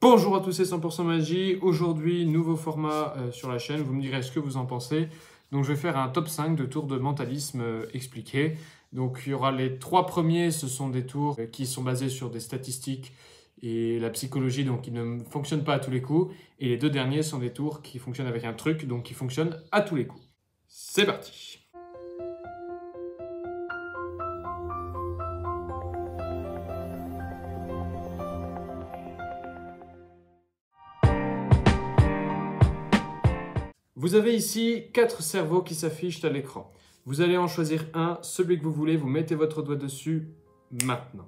Bonjour à tous, c'est 100% Magie. Aujourd'hui, nouveau format sur la chaîne. Vous me direz ce que vous en pensez. Donc, je vais faire un top 5 de tours de mentalisme expliqué. Donc, il y aura les 3 premiers. Ce sont des tours qui sont basés sur des statistiques et la psychologie, donc qui ne fonctionnent pas à tous les coups. Et les 2 derniers sont des tours qui fonctionnent avec un truc, donc qui fonctionnent à tous les coups. C'est parti! Vous avez ici 4 cerveaux qui s'affichent à l'écran. Vous allez en choisir un, celui que vous voulez, vous mettez votre doigt dessus maintenant.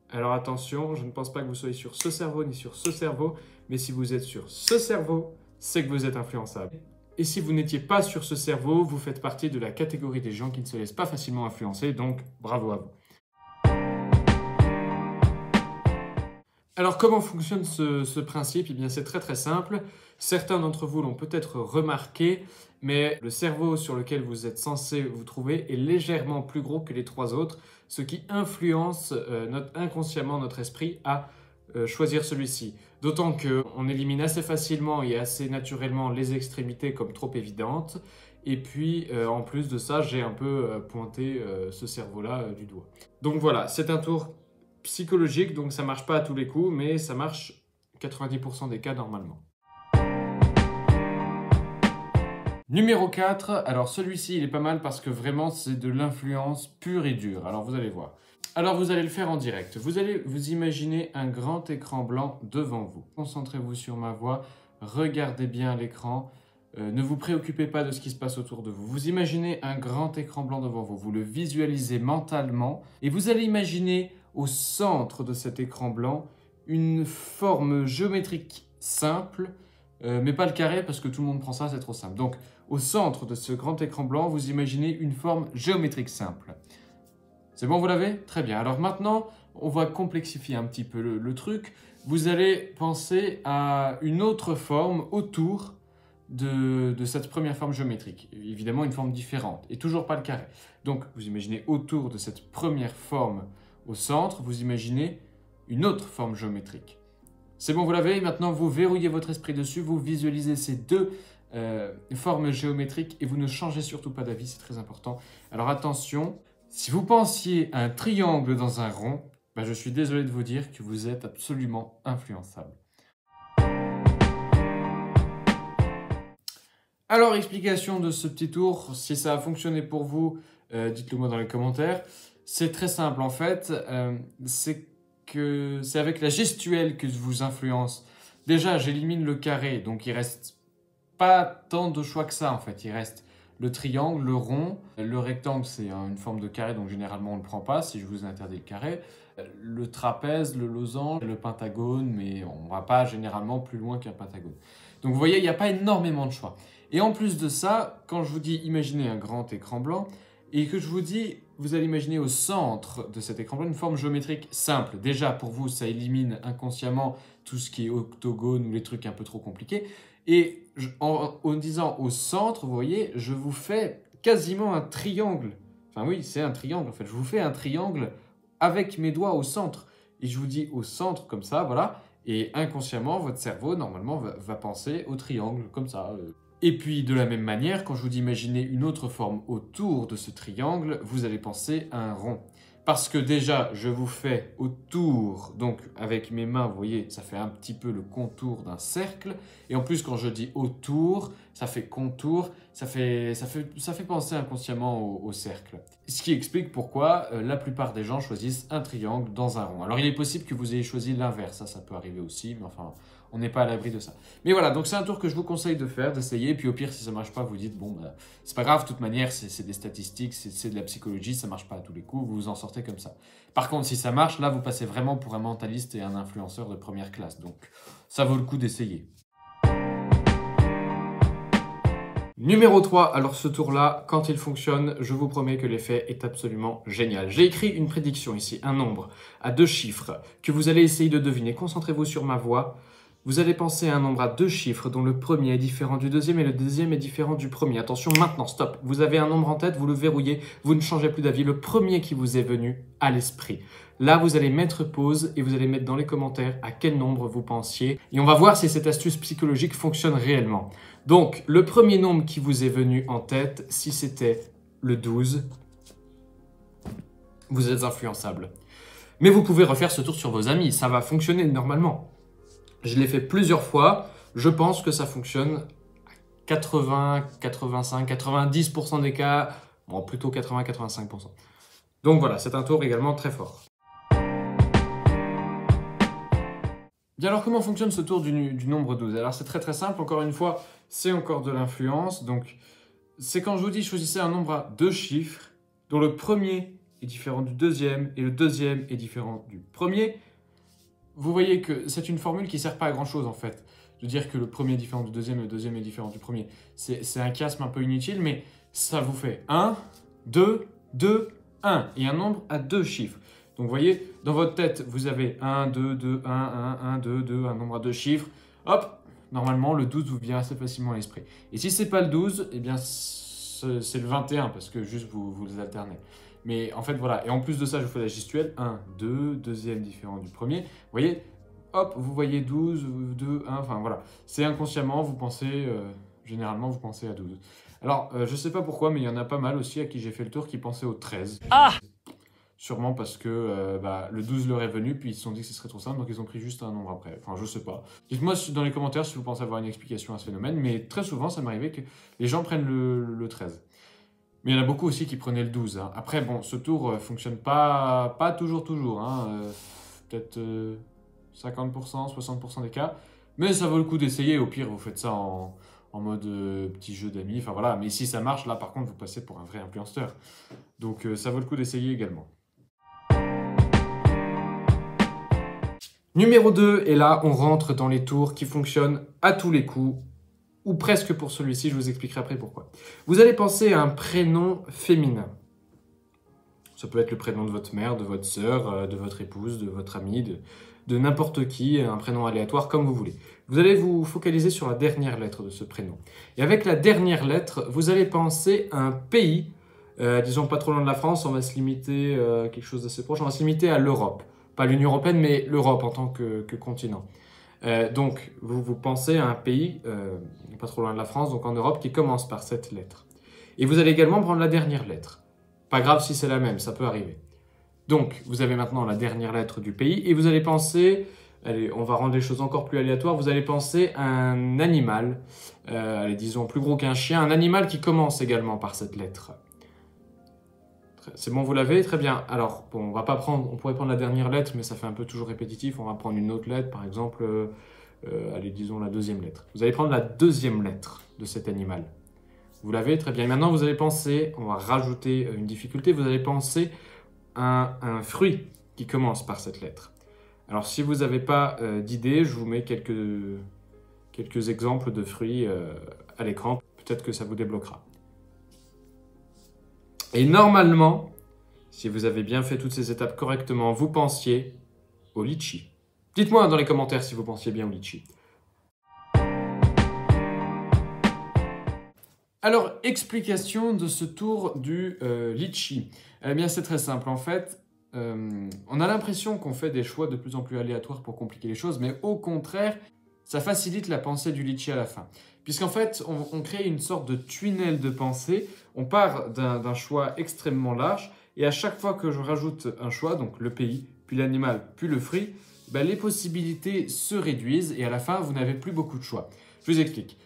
Alors attention, je ne pense pas que vous soyez sur ce cerveau ni sur ce cerveau, mais si vous êtes sur ce cerveau, c'est que vous êtes influençable. Et si vous n'étiez pas sur ce cerveau, vous faites partie de la catégorie des gens qui ne se laissent pas facilement influencer, donc bravo à vous. Alors comment fonctionne ce principe? Eh bien c'est très simple. Certains d'entre vous l'ont peut-être remarqué, mais le cerveau sur lequel vous êtes censé vous trouver est légèrement plus gros que les 3 autres, ce qui influence inconsciemment notre esprit à choisir celui-ci. D'autant qu'on élimine assez facilement et assez naturellement les extrémités comme trop évidentes. Et puis, en plus de ça, j'ai un peu pointé ce cerveau-là du doigt. Donc voilà, c'est un tour psychologique, donc ça marche pas à tous les coups, mais ça marche 90% des cas normalement. Numéro 4, alors celui-ci il est pas mal parce que vraiment c'est de l'influence pure et dure, alors vous allez voir. Alors vous allez le faire en direct, vous allez vous imaginer un grand écran blanc devant vous. Concentrez-vous sur ma voix, regardez bien l'écran, ne vous préoccupez pas de ce qui se passe autour de vous. Vous imaginez un grand écran blanc devant vous, vous le visualisez mentalement et vous allez imaginer au centre de cet écran blanc une forme géométrique simple, mais pas le carré parce que tout le monde prend ça, c'est trop simple. Donc au centre de ce grand écran blanc, vous imaginez une forme géométrique simple. C'est bon, vous l'avez? Très bien. Alors maintenant, on va complexifier un petit peu le truc. Vous allez penser à une autre forme autour de cette première forme géométrique. Évidemment, une forme différente et toujours pas le carré. Donc, vous imaginez autour de cette première forme au centre, vous imaginez une autre forme géométrique. C'est bon, vous l'avez? Maintenant, vous verrouillez votre esprit dessus, vous visualisez ces deux formes géométriques et vous ne changez surtout pas d'avis, c'est très important. Alors attention, si vous pensiez à un triangle dans un rond, ben je suis désolé de vous dire que vous êtes absolument influençable. Alors, explication de ce petit tour, si ça a fonctionné pour vous, dites-le moi dans les commentaires. C'est très simple en fait, c'est avec la gestuelle que je vous influence. Déjà, j'élimine le carré, donc il reste pas tant de choix que ça en fait. Il reste le triangle, le rond, le rectangle c'est une forme de carré, donc généralement on ne le prend pas si je vous interdis le carré. Le trapèze, le losange, le pentagone, mais on ne va pas généralement plus loin qu'un pentagone. Donc vous voyez, il n'y a pas énormément de choix. Et en plus de ça, quand je vous dis imaginez un grand écran blanc, et que je vous dis, vous allez imaginer au centre de cet écran blanc une forme géométrique simple. Déjà, pour vous, ça élimine inconsciemment tout ce qui est octogone ou les trucs un peu trop compliqués. Et en disant au centre, vous voyez, je vous fais quasiment un triangle. Enfin oui, c'est un triangle en fait. Je vous fais un triangle avec mes doigts au centre. Et je vous dis au centre comme ça, voilà. Et inconsciemment, votre cerveau, normalement, va penser au triangle comme ça. Et puis, de la même manière, quand je vous dis imaginer une autre forme autour de ce triangle, vous allez penser à un rond. Parce que déjà, je vous fais autour, donc avec mes mains, vous voyez, ça fait un petit peu le contour d'un cercle. Et en plus, quand je dis autour, ça fait contour, ça fait penser inconsciemment au cercle. Ce qui explique pourquoi la plupart des gens choisissent un triangle dans un rond. Alors, il est possible que vous ayez choisi l'inverse, ça peut arriver aussi, mais enfin, on n'est pas à l'abri de ça. Mais voilà, donc c'est un tour que je vous conseille de faire, d'essayer. Et puis au pire, si ça ne marche pas, vous dites, bon, bah, c'est pas grave, de toute manière, c'est des statistiques, c'est de la psychologie, ça ne marche pas à tous les coups, vous vous en sortez comme ça. Par contre, si ça marche, là, vous passez vraiment pour un mentaliste et un influenceur de première classe. Donc, ça vaut le coup d'essayer. Numéro 3, alors ce tour-là, quand il fonctionne, je vous promets que l'effet est absolument génial. J'ai écrit une prédiction ici, un nombre, à 2 chiffres, que vous allez essayer de deviner. Concentrez-vous sur ma voix. Vous allez penser à un nombre à 2 chiffres dont le premier est différent du deuxième et le deuxième est différent du premier. Attention, maintenant, stop. Vous avez un nombre en tête, vous le verrouillez, vous ne changez plus d'avis. Le premier qui vous est venu à l'esprit. Là, vous allez mettre pause et vous allez mettre dans les commentaires à quel nombre vous pensiez. Et on va voir si cette astuce psychologique fonctionne réellement. Donc, le premier nombre qui vous est venu en tête, si c'était le 12, vous êtes influençable. Mais vous pouvez refaire ce tour sur vos amis, ça va fonctionner normalement. Je l'ai fait plusieurs fois, je pense que ça fonctionne à 80, 85, 90% des cas, bon, plutôt 80-85%. Donc voilà, c'est un tour également très fort. Bien alors, comment fonctionne ce tour du nombre 12? Alors c'est très simple, encore une fois, c'est encore de l'influence. Donc c'est quand je vous dis choisissez un nombre à 2 chiffres, dont le premier est différent du deuxième et le deuxième est différent du premier. Vous voyez que c'est une formule qui ne sert pas à grand chose en fait. De dire que le premier est différent du deuxième et le deuxième est différent du premier. C'est un chiasme un peu inutile, mais ça vous fait 1, 2, 2, 1. Et un nombre à 2 chiffres. Donc vous voyez, dans votre tête, vous avez 1, 2, 2, 1, 1, 1, 2, 2, un nombre à 2 chiffres. Hop, normalement le 12 vous vient assez facilement à l'esprit. Et si ce n'est pas le 12, eh bien c'est le 21 parce que juste vous les alternez. Mais en fait, voilà. Et en plus de ça, je vous fais la gestuelle. 1, 2, deuxième différent du premier. Vous voyez, hop, vous voyez 12, 2, 1, enfin voilà. C'est inconsciemment, vous pensez, généralement, vous pensez à 12. Alors, je ne sais pas pourquoi, mais il y en a pas mal aussi à qui j'ai fait le tour qui pensaient au 13. Ah! Sûrement parce que le 12 leur est venu, puis ils se sont dit que ce serait trop simple, donc ils ont pris juste un nombre après. Enfin, je sais pas. Dites-moi dans les commentaires si vous pensez avoir une explication à ce phénomène, mais très souvent, ça m'arrivait que les gens prennent le 13. Mais il y en a beaucoup aussi qui prenaient le 12. Hein. Après, bon, ce tour fonctionne pas toujours. Hein. Peut-être 50%, 60% des cas. Mais ça vaut le coup d'essayer. Au pire, vous faites ça en mode petit jeu d'amis. Enfin voilà. Mais si ça marche, là, par contre, vous passez pour un vrai influenceur. Donc, ça vaut le coup d'essayer également. Numéro 2, et là, on rentre dans les tours qui fonctionnent à tous les coups. Ou presque pour celui-ci, je vous expliquerai après pourquoi. Vous allez penser à un prénom féminin. Ça peut être le prénom de votre mère, de votre sœur, de votre épouse, de votre amie, de n'importe qui, un prénom aléatoire comme vous voulez. Vous allez vous focaliser sur la dernière lettre de ce prénom. Et avec la dernière lettre, vous allez penser à un pays, disons pas trop loin de la France, on va se limiter à quelque chose d'assez proche, on va se limiter à l'Europe. Pas l'Union européenne, mais l'Europe en tant que continent. Donc, vous pensez à un pays, pas trop loin de la France, donc en Europe, qui commence par cette lettre. Et vous allez également prendre la dernière lettre. Pas grave si c'est la même, ça peut arriver. Donc, vous avez maintenant la dernière lettre du pays et vous allez penser, allez, on va rendre les choses encore plus aléatoires, vous allez penser à un animal, allez, disons plus gros qu'un chien, un animal qui commence également par cette lettre. C'est bon, vous l'avez? Très bien. Alors, bon, on pourrait prendre la dernière lettre, mais ça fait un peu toujours répétitif. On va prendre une autre lettre, par exemple, allez, disons la deuxième lettre. Vous allez prendre la deuxième lettre de cet animal. Vous l'avez? Très bien. Et maintenant, vous allez penser, on va rajouter une difficulté, vous allez penser à un fruit qui commence par cette lettre. Alors, si vous n'avez pas d'idée, je vous mets quelques exemples de fruits à l'écran. Peut-être que ça vous débloquera. Et normalement, si vous avez bien fait toutes ces étapes correctement, vous pensiez au litchi. Dites-moi dans les commentaires si vous pensiez bien au litchi. Alors, explication de ce tour du litchi. Eh bien, c'est très simple. En fait, on a l'impression qu'on fait des choix de plus en plus aléatoires pour compliquer les choses, mais au contraire, ça facilite la pensée du litchi à la fin. Puisqu'en fait, on crée une sorte de tunnel de pensée. On part d'un choix extrêmement large et à chaque fois que je rajoute un choix, donc le pays, puis l'animal, puis le fruit, ben les possibilités se réduisent et à la fin, vous n'avez plus beaucoup de choix. Je vous explique.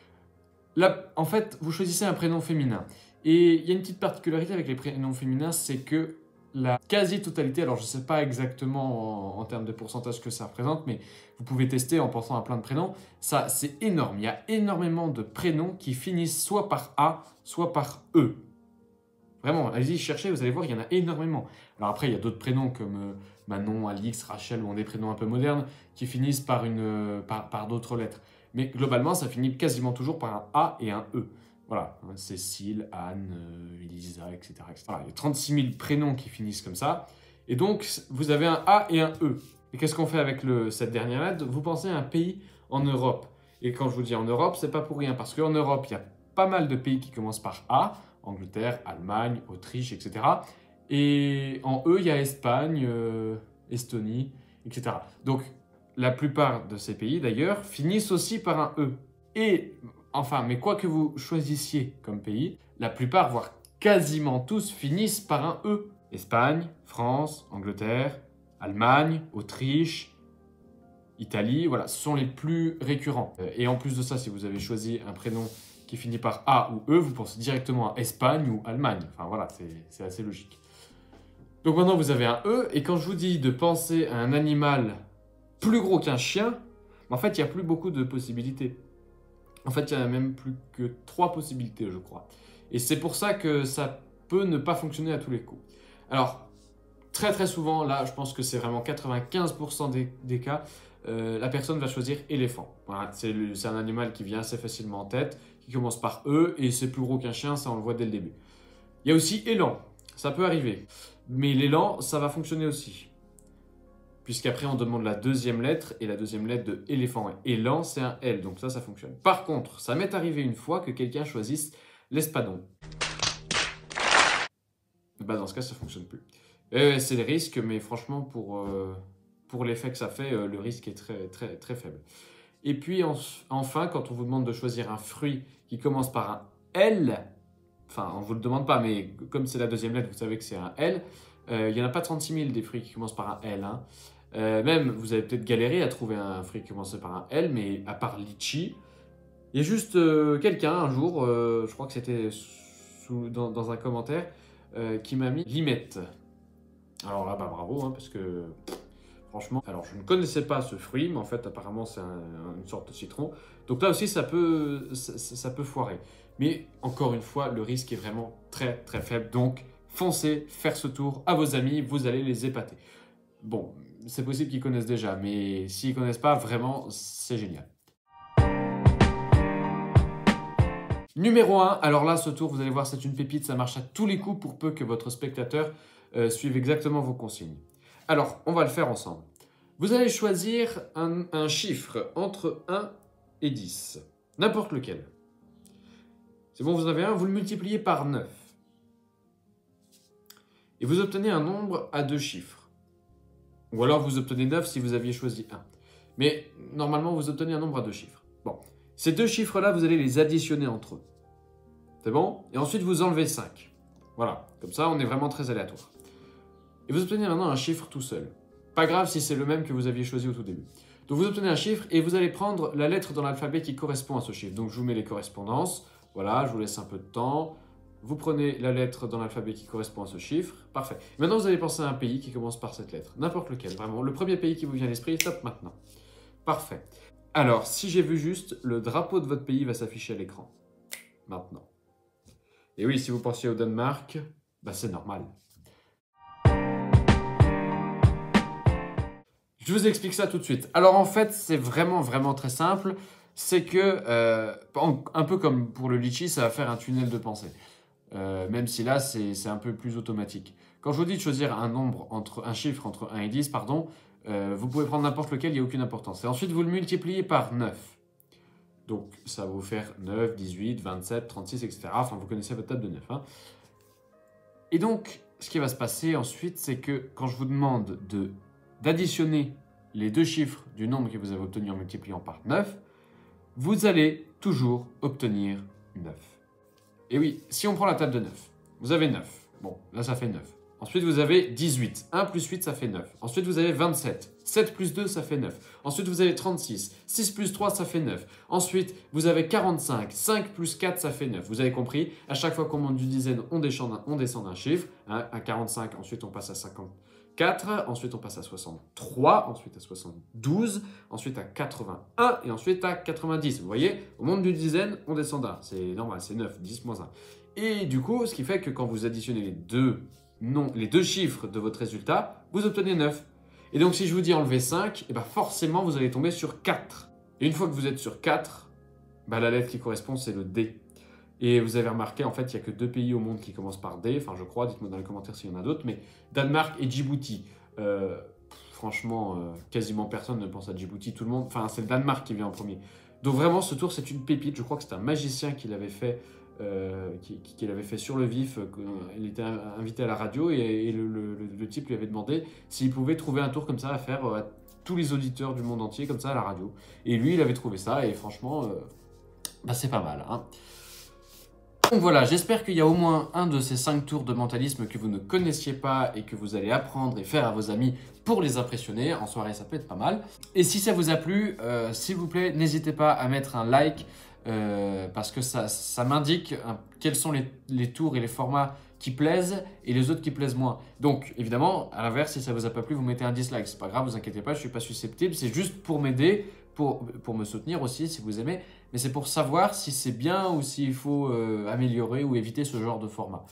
Là, en fait, vous choisissez un prénom féminin. Et il y a une petite particularité avec les prénoms féminins, c'est que la quasi-totalité, alors je ne sais pas exactement en termes de pourcentage que ça représente, mais vous pouvez tester en pensant à plein de prénoms. Ça, c'est énorme. Il y a énormément de prénoms qui finissent soit par A, soit par E. Vraiment, allez-y, cherchez, vous allez voir, il y en a énormément. Alors après, il y a d'autres prénoms comme Manon, Alix, Rachel, ou des prénoms un peu modernes, qui finissent par d'autres lettres. Mais globalement, ça finit quasiment toujours par un A et un E. Voilà, Cécile, Anne, Elisa, etc. etc. Il y a 36 000 prénoms qui finissent comme ça. Et donc, vous avez un A et un E. Et qu'est-ce qu'on fait avec cette dernière lettre? Vous pensez à un pays en Europe. Et quand je vous dis en Europe, c'est pas pour rien, parce qu'en Europe, il y a pas mal de pays qui commencent par A, Angleterre, Allemagne, Autriche, etc. Et en E, il y a Espagne, Estonie, etc. Donc, la plupart de ces pays, d'ailleurs, finissent aussi par un E. Et, enfin, mais quoi que vous choisissiez comme pays, la plupart, voire quasiment tous, finissent par un E. Espagne, France, Angleterre, Allemagne, Autriche, Italie, voilà, ce sont les plus récurrents. Et en plus de ça, si vous avez choisi un prénom qui finit par A ou E, vous pensez directement à Espagne ou Allemagne. Enfin voilà, c'est assez logique. Donc maintenant, vous avez un E, et quand je vous dis de penser à un animal plus gros qu'un chien, en fait, il n'y a plus beaucoup de possibilités. En fait, il y en a même plus que 3 possibilités, je crois. Et c'est pour ça que ça peut ne pas fonctionner à tous les coups. Alors, très très souvent, là, je pense que c'est vraiment 95% des cas, la personne va choisir éléphant. Voilà, c'est un animal qui vient assez facilement en tête, qui commence par E, et c'est plus gros qu'un chien, ça on le voit dès le début. Il y a aussi élan, ça peut arriver. Mais l'élan, ça va fonctionner aussi. Puisqu'après, on demande la deuxième lettre, et la deuxième lettre de éléphant et élan, c'est un L, donc ça fonctionne. Par contre, ça m'est arrivé une fois que quelqu'un choisisse l'espadon. Bah, dans ce cas, ça ne fonctionne plus. C'est le risque, mais franchement, pour l'effet que ça fait, le risque est très, très, très faible. Et puis, enfin, quand on vous demande de choisir un fruit qui commence par un L, enfin, on ne vous le demande pas, mais comme c'est la deuxième lettre, vous savez que c'est un L, il n'y en a pas 36 000 des fruits qui commencent par un L. Hein. Même, vous avez peut-être galéré à trouver un fruit qui commence par un L, mais à part litchi, il y a juste quelqu'un, un jour, je crois que c'était dans un commentaire, qui m'a mis limette. Alors là, bah, bravo, hein, parce que franchement, alors je ne connaissais pas ce fruit, mais en fait, apparemment, c'est une sorte de citron. Donc là aussi, ça peut foirer. Mais encore une fois, le risque est vraiment très, très faible. Donc, foncez, faire ce tour à vos amis, vous allez les épater. Bon, c'est possible qu'ils connaissent déjà, mais s'ils ne connaissent pas, vraiment, c'est génial. Numéro 1, alors là, ce tour, vous allez voir, c'est une pépite, ça marche à tous les coups pour peu que votre spectateur suive exactement vos consignes. Alors, on va le faire ensemble. Vous allez choisir un chiffre entre 1 et 10, n'importe lequel. C'est bon, vous en avez un, vous le multipliez par 9. Et vous obtenez un nombre à 2 chiffres. Ou alors vous obtenez 9 si vous aviez choisi 1. Mais normalement, vous obtenez un nombre à 2 chiffres. Bon, ces 2 chiffres-là, vous allez les additionner entre eux. C'est bon? Et ensuite, vous enlevez 5. Voilà, comme ça, on est vraiment très aléatoire. Et vous obtenez maintenant un chiffre tout seul. Pas grave si c'est le même que vous aviez choisi au tout début. Donc vous obtenez un chiffre et vous allez prendre la lettre dans l'alphabet qui correspond à ce chiffre. Donc je vous mets les correspondances. Voilà, je vous laisse un peu de temps. Vous prenez la lettre dans l'alphabet qui correspond à ce chiffre. Parfait. Maintenant, vous allez penser à un pays qui commence par cette lettre. N'importe lequel, vraiment. Le premier pays qui vous vient à l'esprit, stop maintenant. Parfait. Alors, si j'ai vu juste, le drapeau de votre pays va s'afficher à l'écran. Maintenant. Et oui, si vous pensiez au Danemark, bah c'est normal. Je vous explique ça tout de suite. Alors en fait, c'est vraiment, vraiment très simple. C'est que, un peu comme pour le litchi, ça va faire un tunnel de pensée. Même si là, c'est un peu plus automatique. Quand je vous dis de choisir un chiffre entre 1 et 10, pardon, vous pouvez prendre n'importe lequel, il n'y a aucune importance. Et ensuite, vous le multipliez par 9. Donc, ça va vous faire 9, 18, 27, 36, etc. Enfin, vous connaissez votre table de 9. Hein. Et donc, ce qui va se passer ensuite, c'est que quand je vous demande d'additionner les 2 chiffres du nombre que vous avez obtenu en multipliant par 9, vous allez toujours obtenir 9. Et oui, si on prend la table de 9, vous avez 9. Bon, là, ça fait 9. Ensuite, vous avez 18. 1 plus 8, ça fait 9. Ensuite, vous avez 27. 7 plus 2, ça fait 9. Ensuite, vous avez 36. 6 plus 3, ça fait 9. Ensuite, vous avez 45. 5 plus 4, ça fait 9. Vous avez compris, à chaque fois qu'on monte d'une dizaine, on descend d'un chiffre. Hein, à 45, ensuite, on passe à 54. Ensuite, on passe à 63. Ensuite, à 72. Ensuite, à 81. Et ensuite, à 90. Vous voyez, on monte d'une dizaine, on descend d'un. C'est normal, c'est 9. 10 moins 1. Et du coup, ce qui fait que quand vous additionnez les deux chiffres de votre résultat, vous obtenez 9. Et donc, si je vous dis enlever 5, et ben forcément, vous allez tomber sur 4. Et une fois que vous êtes sur 4, ben la lettre qui correspond, c'est le D. Et vous avez remarqué, en fait, il n'y a que 2 pays au monde qui commencent par D. Enfin, je crois, dites-moi dans les commentaires s'il y en a d'autres. Mais Danemark et Djibouti. franchement, quasiment personne ne pense à Djibouti. Tout le monde, enfin, c'est le Danemark qui vient en premier. Donc vraiment, ce tour, c'est une pépite. Je crois que c'est un magicien qui l'avait fait, qui l'avait fait sur le vif. Il était invité à la radio et le type lui avait demandé s'il pouvait trouver un tour comme ça à faire à tous les auditeurs du monde entier, comme ça, à la radio. Et lui, il avait trouvé ça et franchement, bah, c'est pas mal, hein. Donc voilà, j'espère qu'il y a au moins un de ces 5 tours de mentalisme que vous ne connaissiez pas et que vous allez apprendre et faire à vos amis pour les impressionner. En soirée, ça peut être pas mal. Et si ça vous a plu, s'il vous plaît, n'hésitez pas à mettre un like parce que ça m'indique quels sont les tours et les formats qui plaisent et les autres qui plaisent moins. Donc évidemment, à l'inverse, si ça vous a pas plu, vous mettez un dislike. C'est pas grave, vous inquiétez pas, je suis pas susceptible. C'est juste pour m'aider, pour me soutenir aussi si vous aimez. Mais c'est pour savoir si c'est bien ou s'il faut améliorer ou éviter ce genre de format.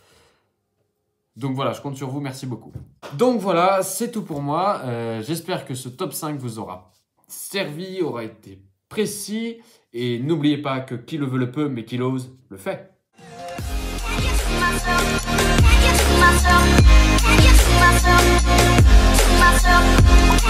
Donc voilà, je compte sur vous, merci beaucoup. Donc voilà, c'est tout pour moi. J'espère que ce top 5 vous aura servi, aura été précis. Et n'oubliez pas que qui le veut le peut, mais qui l'ose le fait. Can you see myself?